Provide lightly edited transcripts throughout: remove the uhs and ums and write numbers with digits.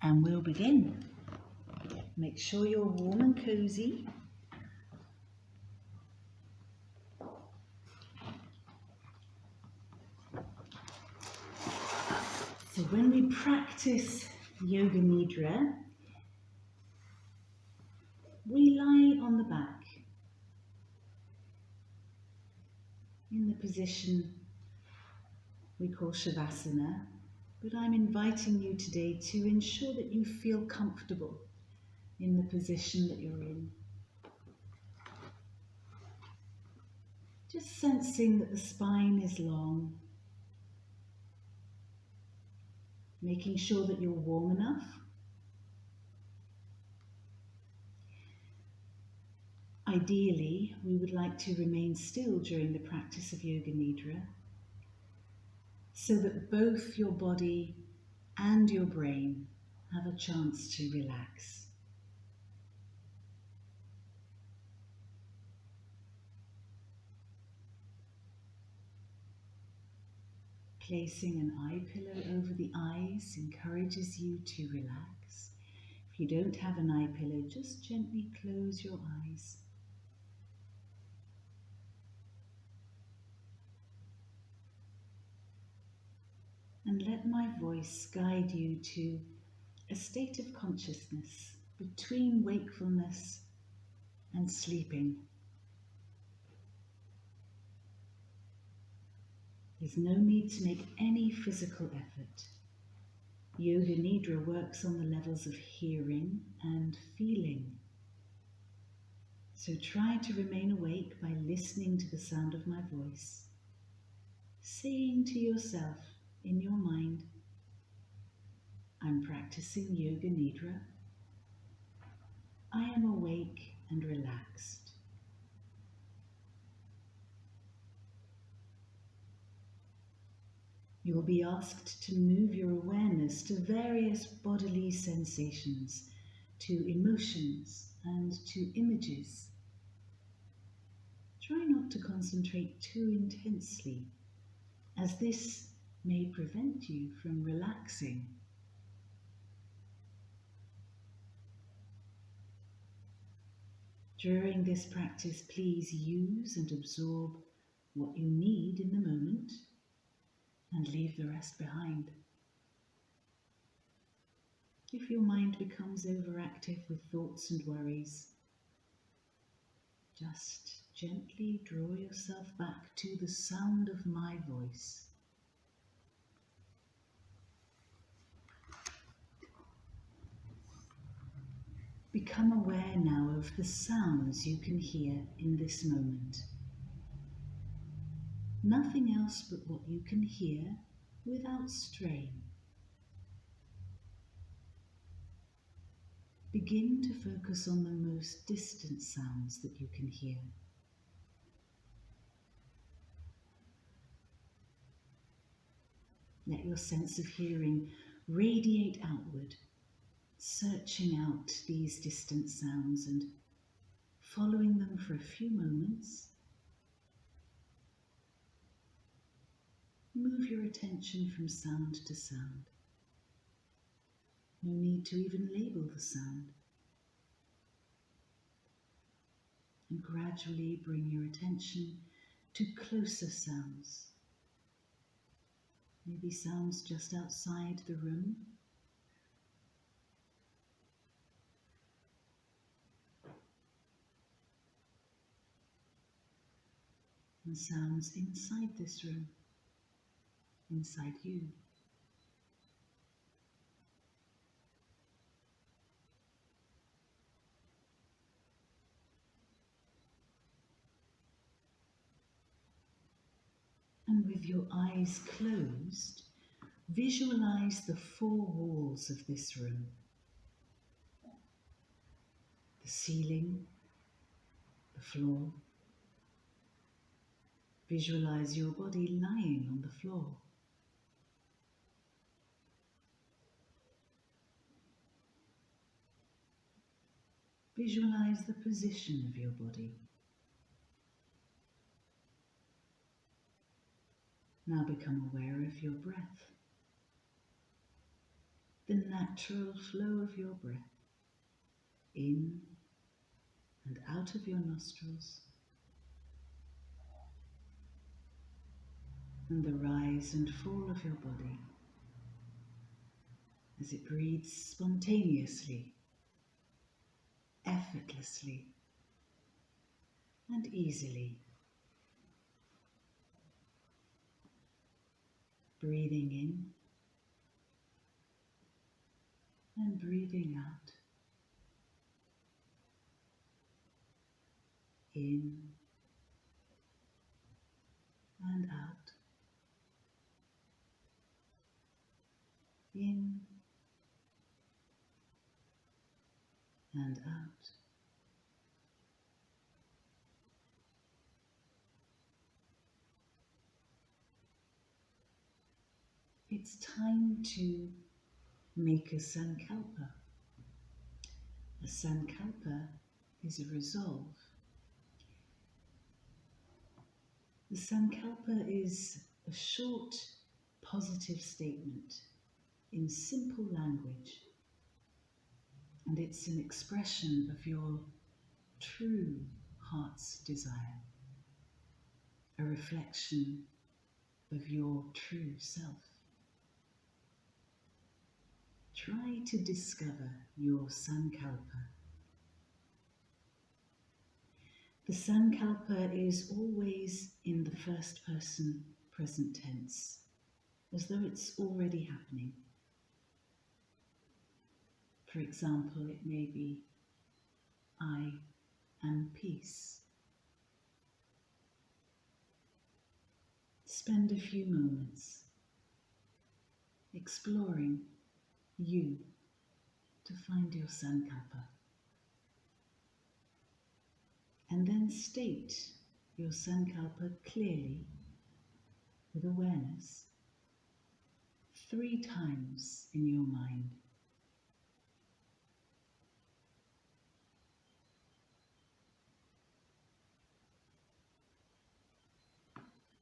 And we'll begin. Make sure you're warm and cozy. So when we practice Yoga Nidra, we lie on the back in the position we call Shavasana, but I'm inviting you today to ensure that you feel comfortable in the position that you're in. Just sensing that the spine is long, making sure that you're warm enough. Ideally, we would like to remain still during the practice of Yoga Nidra so that both your body and your brain have a chance to relax. Placing an eye pillow over the eyes encourages you to relax. If you don't have an eye pillow, just gently close your eyes. And let my voice guide you to a state of consciousness between wakefulness and sleeping. There's no need to make any physical effort. Yoga Nidra works on the levels of hearing and feeling. So try to remain awake by listening to the sound of my voice, saying to yourself in your mind, I'm practicing Yoga Nidra. I am awake and relaxed. You will be asked to move your awareness to various bodily sensations, to emotions and to images. Try not to concentrate too intensely, as this may prevent you from relaxing. During this practice, please use and absorb what you need in the moment and leave the rest behind. If your mind becomes overactive with thoughts and worries, just gently draw yourself back to the sound of my voice. Become aware now of the sounds you can hear in this moment. Nothing else but what you can hear without strain. Begin to focus on the most distant sounds that you can hear. Let your sense of hearing radiate outward, searching out these distant sounds and following them for a few moments. Move your attention from sound to sound. No need to even label the sound. And gradually bring your attention to closer sounds. Maybe sounds just outside the room. And sounds inside this room, inside you. And with your eyes closed, visualize the four walls of this room. The ceiling, the floor. Visualize your body lying on the floor. Visualize the position of your body. Now become aware of your breath. the natural flow of your breath in and out of your nostrils, and the rise and fall of your body as it breathes spontaneously, effortlessly, and easily. Breathing in and breathing out. In and out. In and out. It's time to make a Sankalpa. A Sankalpa is a resolve. The Sankalpa is a short, positive statement in simple language, and it's an expression of your true heart's desire, a reflection of your true self. Try to discover your Sankalpa. The Sankalpa is always in the first person present tense, as though it's already happening. For example, it may be, I am peace. Spend a few moments exploring you to find your Sankalpa. And then state your Sankalpa clearly with awareness 3 times in your mind.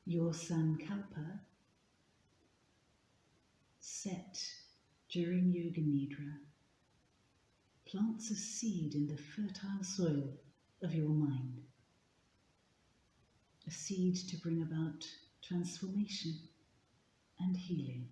Your Sankalpa set during Yoga Nidra plants a seed in the fertile soil of your mind, a seed to bring about transformation and healing.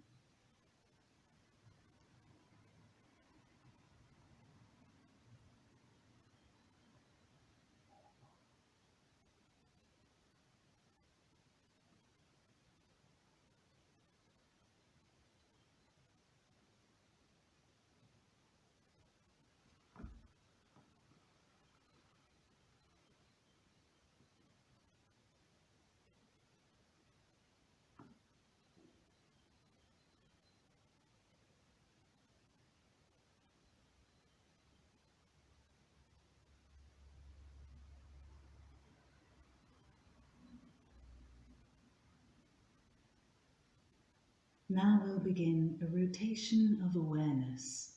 Now we'll begin a rotation of awareness.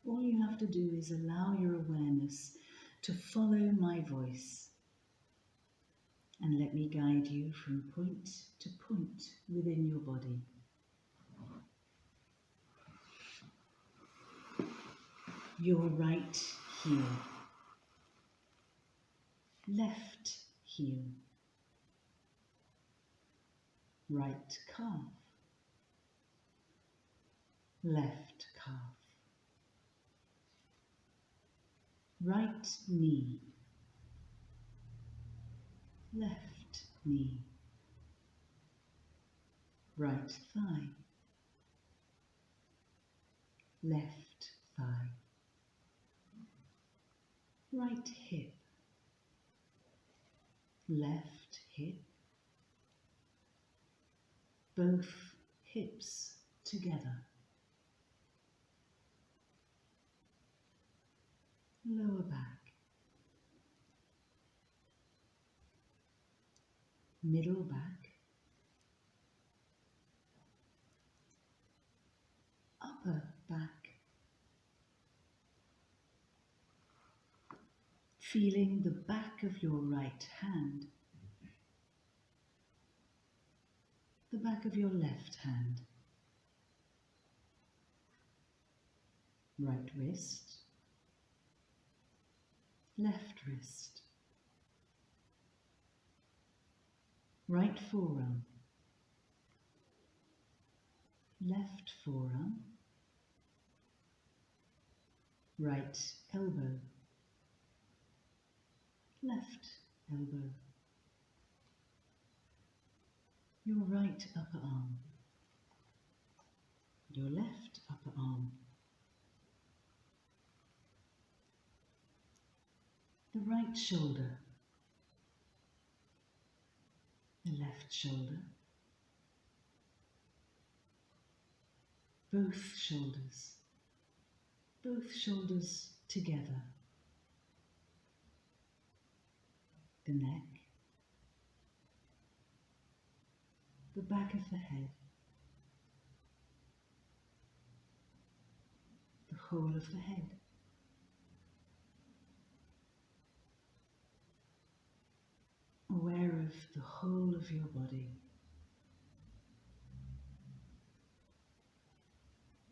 All you have to do is allow your awareness to follow my voice, and let me guide you from point to point within your body. Your right heel, left heel, right calf, left calf, right knee, left knee, right thigh, left thigh, right hip, left hip, both hips together, lower back, middle back, upper back, feeling the back of your right hand, the back of your left hand, right wrist, left wrist, right forearm, left forearm, right elbow, left elbow, your right upper arm, your left upper arm, the right shoulder, the left shoulder, both shoulders together, the neck, the back of the head, the whole of the head, aware of the whole of your body,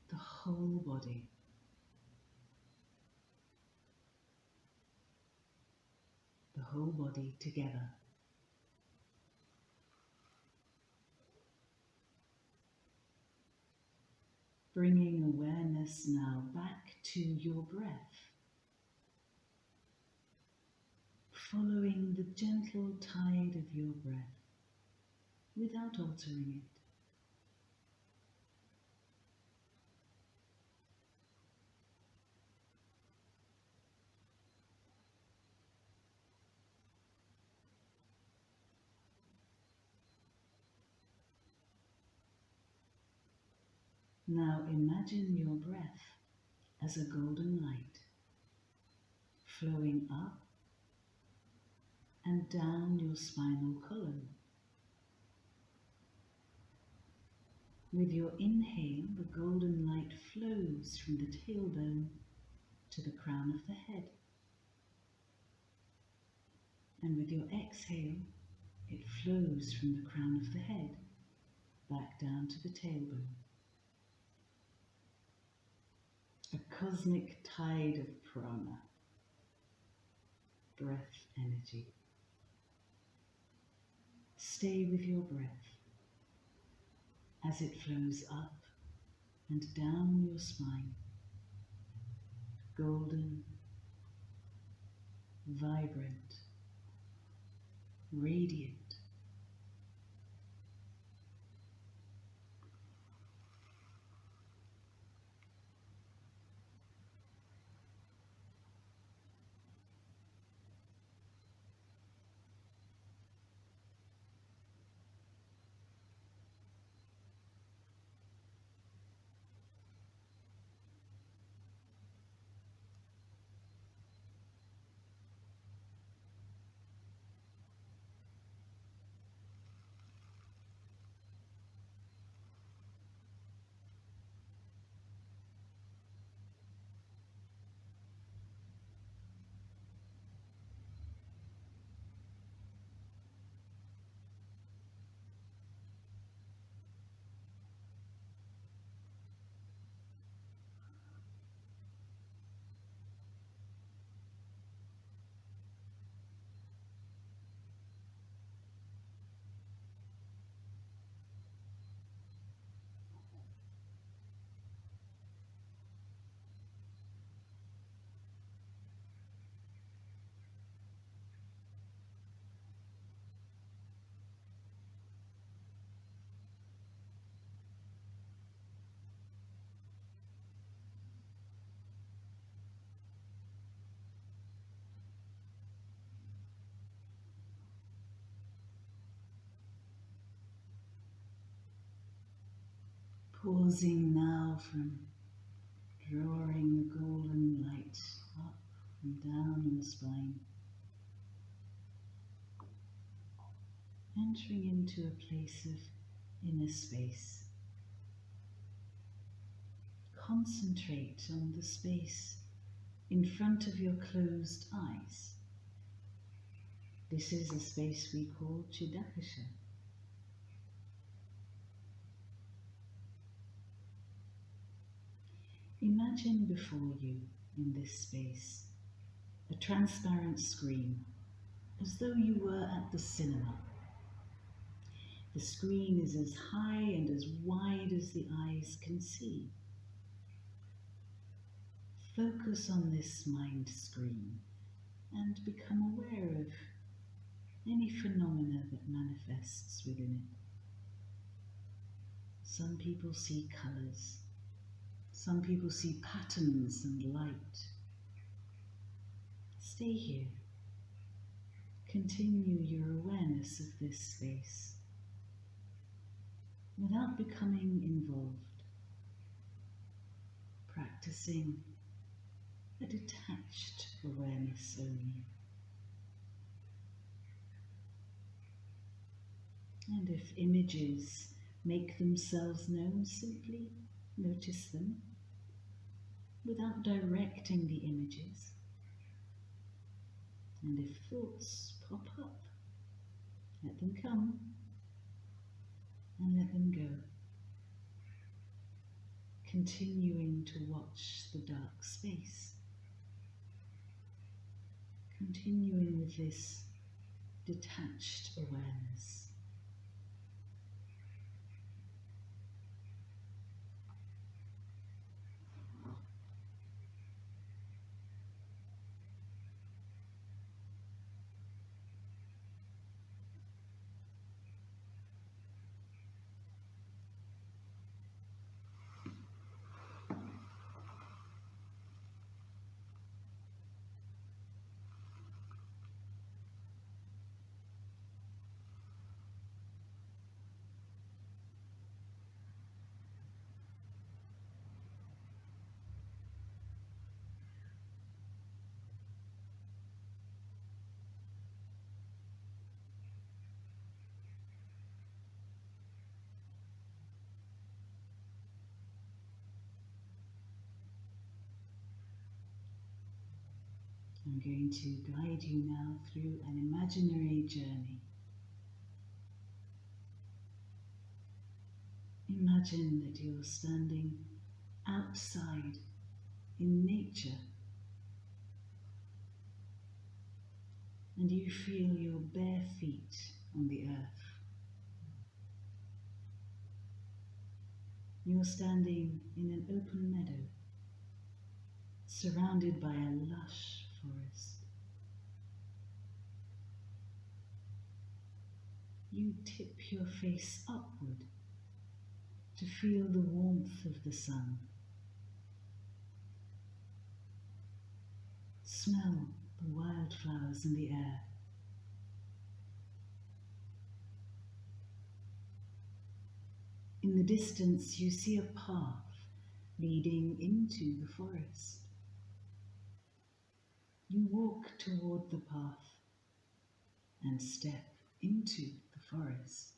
the whole body, the whole body together. Bringing awareness now back to your breath, following the gentle tide of your breath without altering it. Now imagine your breath as a golden light, flowing up and down your spinal column. With your inhale, the golden light flows from the tailbone to the crown of the head. And with your exhale, it flows from the crown of the head back down to the tailbone. A cosmic tide of prana, breath energy. Stay with your breath as it flows up and down your spine, golden, vibrant, radiant. Pausing now from drawing the golden light up and down your spine, entering into a place of inner space. Concentrate on the space in front of your closed eyes. This is a space we call Chidaksha. Imagine before you, in this space, a transparent screen, as though you were at the cinema. The screen is as high and as wide as the eyes can see. Focus on this mind screen and become aware of any phenomena that manifests within it. Some people see colours. Some people see patterns and light. Stay here. Continue your awareness of this space without becoming involved, practicing a detached awareness only. And if images make themselves known, simply notice them without directing the images. And if thoughts pop up, let them come and let them go, continuing to watch the dark space, continuing with this detached awareness. I'm going to guide you now through an imaginary journey. Imagine that you're standing outside in nature and you feel your bare feet on the earth. You're standing in an open meadow, surrounded by a lush forest. You tip your face upward to feel the warmth of the sun. Smell the wildflowers in the air. In the distance, you see a path leading into the forest. You walk toward the path and step into the forest.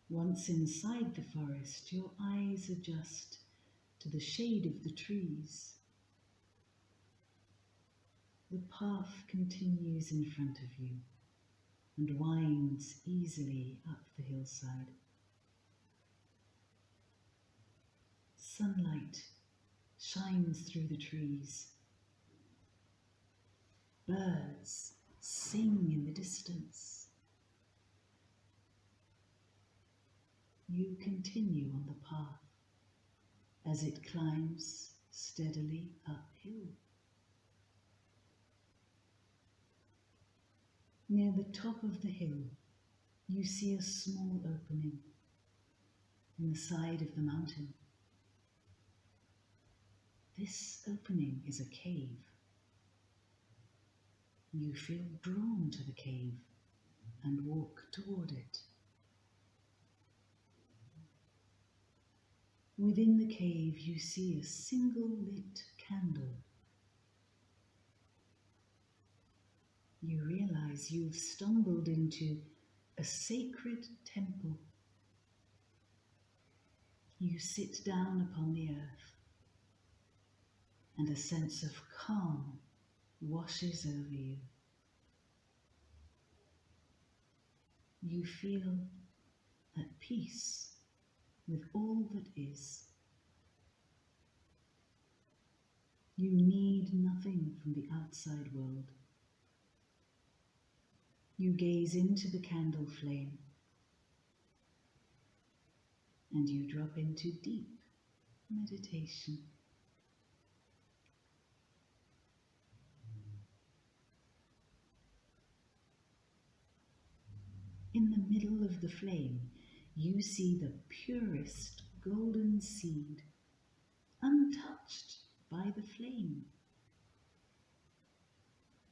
Once inside the forest, your eyes adjust to the shade of the trees. The path continues in front of you and winds easily up the hillside. Sunlight shines through the trees. Birds sing in the distance. You continue on the path as it climbs steadily uphill. Near the top of the hill, you see a small opening in the side of the mountain. This opening is a cave. You feel drawn to the cave and walk toward it. Within the cave, you see a single lit candle. You realize you've stumbled into a sacred temple. You sit down upon the earth, and a sense of calm washes over you. You feel at peace with all that is. You need nothing from the outside world. You gaze into the candle flame and you drop into deep meditation. In the middle of the flame, you see the purest golden seed, untouched by the flame.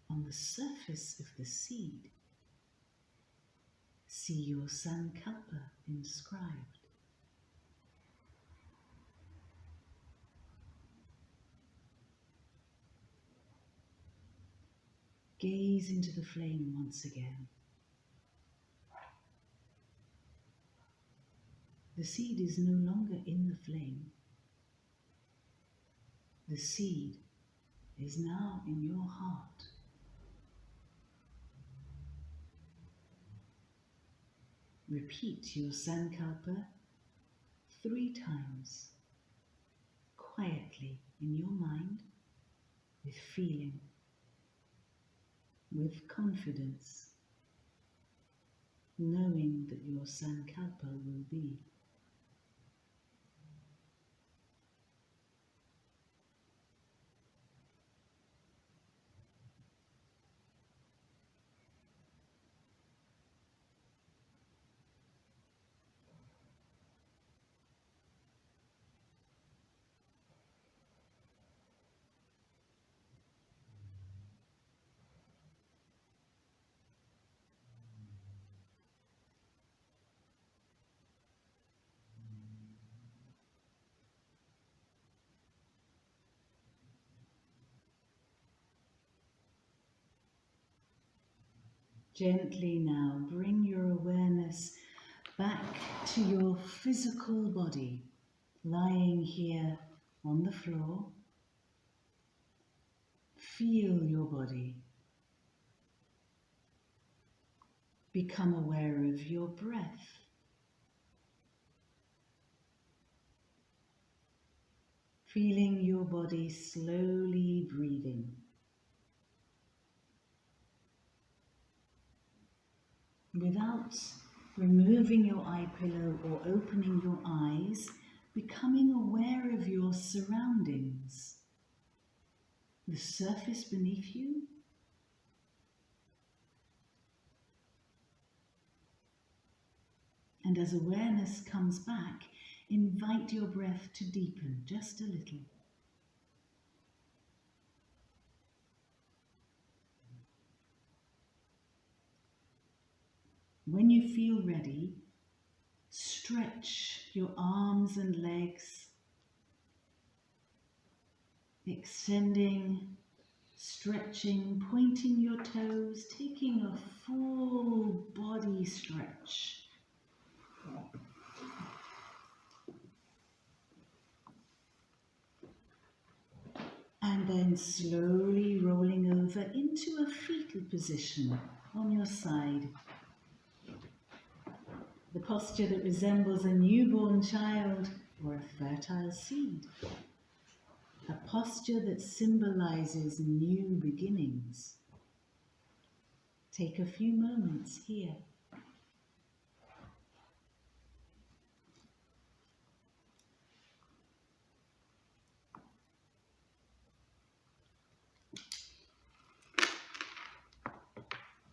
On the surface of the seed, see your Sankalpa inscribed. Gaze into the flame once again. The seed is no longer in the flame. The seed is now in your heart. Repeat your Sankalpa 3 times, quietly in your mind, with feeling, with confidence, knowing that your Sankalpa will be. Gently now bring your awareness back to your physical body, lying here on the floor. Feel your body. Become aware of your breath. Feeling your body slowly breathing. Without removing your eye pillow or opening your eyes, becoming aware of your surroundings. The surface beneath you, and as awareness comes back, invite your breath to deepen just a little. When you feel ready, stretch your arms and legs, extending, stretching, pointing your toes, taking a full body stretch. And then slowly rolling over into a fetal position on your side. The posture that resembles a newborn child or a fertile seed. A posture that symbolizes new beginnings. Take a few moments here.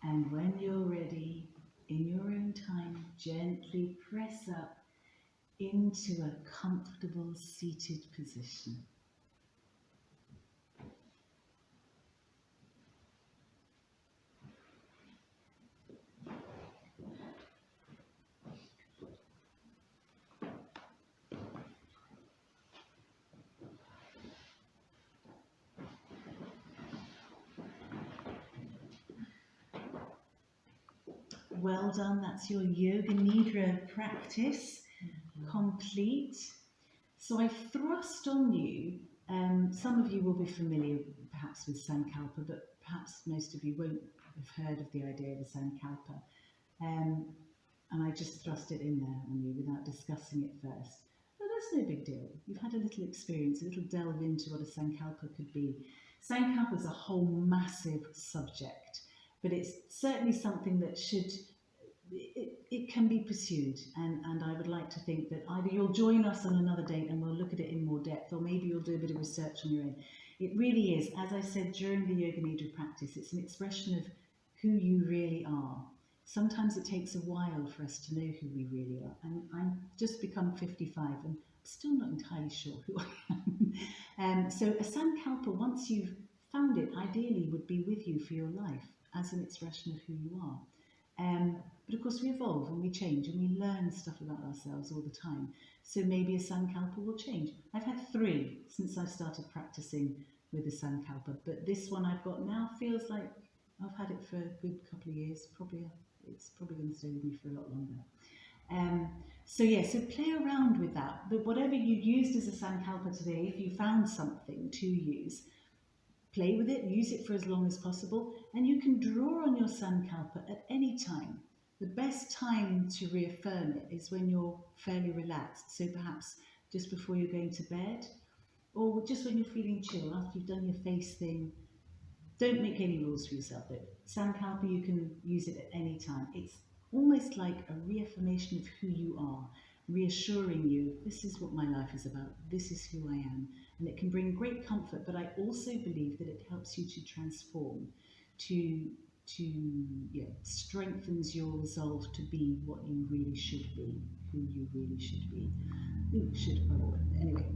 And when you're ready, in your own time, gently press up into a comfortable seated position. Well done, that's your Yoga Nidra practice complete. So I thrust on you, some of you will be familiar perhaps with Sankalpa, but perhaps most of you won't have heard of the idea of a Sankalpa. And I just thrust it in there on you without discussing it first. Let us that's no big deal. You've had a little experience, a little delve into what a Sankalpa could be. Sankalpa is a whole massive subject, but it's certainly something that it can be pursued. And I would like to think that either you'll join us on another date and we'll look at it in more depth, or maybe you'll do a bit of research on your own. It really is, as I said during the Yoga Nidra practice, it's an expression of who you really are. Sometimes it takes a while for us to know who we really are. And I've just become 55 and I'm still not entirely sure who I am. So a Sankalpa, once you've found it, ideally would be with you for your life as an expression of who you are. But of course we evolve and we change and we learn stuff about ourselves all the time. So maybe a Sankalpa will change. I've had 3 since I started practicing with a Sankalpa, but this one I've got now feels like I've had it for a good couple of years. It's probably going to stay with me for a lot longer. So play around with that. But whatever you used as a Sankalpa today, if you found something to use, play with it, use it for as long as possible, and you can draw on your Sankalpa at any time. The best time to reaffirm it is when you're fairly relaxed, so perhaps just before you're going to bed, or just when you're feeling chill, after you've done your face thing. Don't make any rules for yourself. But Sankalpa, you can use it at any time. It's almost like a reaffirmation of who you are, reassuring you, this is what my life is about, this is who I am. And it can bring great comfort, but I also believe that it helps you to transform, to strengthens your resolve to be what you really should be, who you really should be. Anyway.